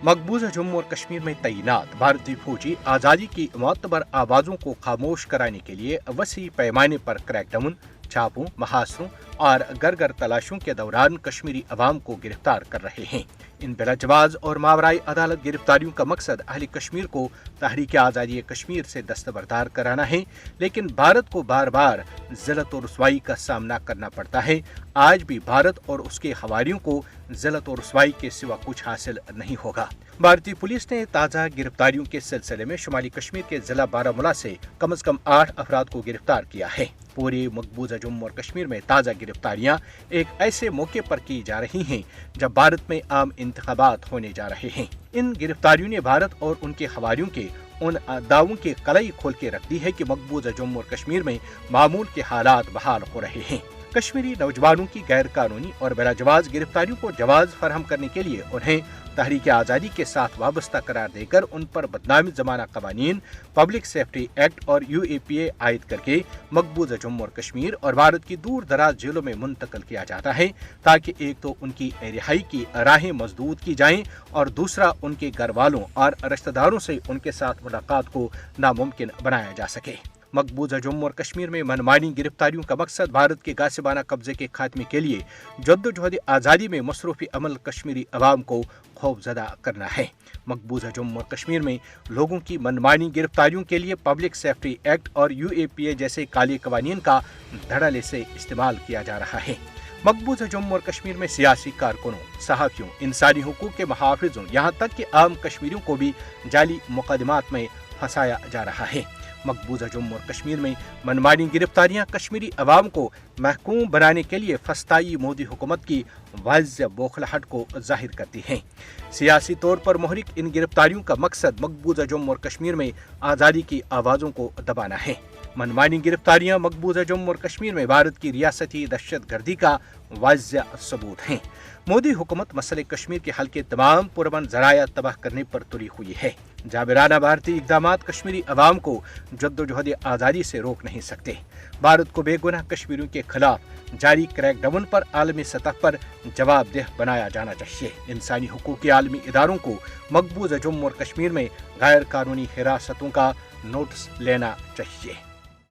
मकबूजा जम्मू और कश्मीर में तैनात भारतीय फौजी आज़ादी की मुअत्तबर आवाज़ों को खामोश कराने के लिए वसी पैमाने पर क्रैकडाउन, छापों, महासरों और घर घर तलाशों के दौरान कश्मीरी अवाम को गिरफ्तार कर रहे हैं। इन बिलाजवाज और मावराई अदालत गिरफ्तारियों का मकसद अहले कश्मीर को तहरीक आज़ादी कश्मीर से दस्तबरदार कराना है, लेकिन भारत को बार बार ज़िल्लत और रुसवाई का सामना करना पड़ता है। आज भी भारत और उसके हवारियों को ज़िल्लत और रुसवाई के सिवा कुछ हासिल नहीं होगा। भारतीय पुलिस ने ताज़ा गिरफ्तारियों के सिलसिले में शुमाली कश्मीर के जिला बारामूला से कम 8 अफराद को गिरफ्तार किया है। पूरे मकबूजा जम्मू और कश्मीर में ताज़ा गिरफ्तारियां एक ऐसे मौके पर की जा रही हैं जब भारत में आम इंतखाबात होने जा रहे हैं। इन गिरफ्तारियों ने भारत और उनके हवारियों के उन दावों की कलई खोल के रख दी है कि मकबूजा जम्मू और कश्मीर में मामूल के हालात बहाल हो रहे हैं। कश्मीरी नौजवानों की गैर कानूनी और बिलाजवाज गिरफ्तारियों को जवाज फराहम करने के लिए उन्हें तहरीक आज़ादी के साथ वाबस्ता करार देकर उन पर बदनामी जमाना कवानीन, पब्लिक सेफ्टी एक्ट और UAPA आयद करके मकबूजा जम्मू और कश्मीर और भारत की दूर दराज जेलों में मुंतकिल किया जाता है, ताकि एक तो उनकी रिहाई की राहें मजदूद की जाएं और दूसरा उनके घर वालों और रिश्तेदारों से उनके साथ मुलाकात को नामुमकिन बनाया जा सके। मकबूजा जम्मू और कश्मीर में मनमानी गिरफ्तारियों का मकसद भारत के गासिबाना कब्जे के खात्मे के लिए जद्दोजहद आज़ादी में मसरूफ़ी अमल कश्मीरी अवाम को खौफजदा करना है। मकबूजा जम्मू और कश्मीर में लोगों की मनमानी गिरफ्तारियों के लिए पब्लिक सेफ्टी एक्ट और UAPA जैसे काले कवानीन का धड़ल्ले से इस्तेमाल किया जा रहा है। मकबूजा जम्मू और कश्मीर में सियासी कारकुनों, सहाफ़ियों, इंसानी हुकूक के मुहाफ़िज़ों, यहाँ तक कि आम कश्मीरियों को भी जाली मुकदमात में फंसाया जा रहा है। मकबूजा जम्मू और कश्मीर में मनमानी गिरफ्तारियां कश्मीरी अवाम को महकूम बनाने के लिए फस्ताई मोदी हुकूमत की वाज़ेह बौखलाहट को जाहिर करती हैं। सियासी तौर पर मुहरिक इन गिरफ्तारियों का मकसद मकबूजा जम्मू और कश्मीर में आज़ादी की आवाज़ों को दबाना है। मनमानी गिरफ्तारियां मकबूजा जम्मू और कश्मीर में भारत की रियासती दहशतगर्दी का वाज़ेह सबूत हैं। मोदी हुकूमत मसले कश्मीर के हल के तमाम पुरअमन ज़राया तबाह करने पर तुली हुई है। जाबिराना भारतीय इक़दामात कश्मीरी अवाम को जद्दोजहद आज़ादी से रोक नहीं सकते। भारत को बेगुनाह कश्मीरियों के खिलाफ जारी क्रैकडाउन पर आलमी सतह पर जवाबदेह बनाया जाना चाहिए। इंसानी हुकूक के आलमी इदारों को मकबूजा जम्मू और कश्मीर में गैर कानूनी हिरासतों का नोटिस लेना चाहिए।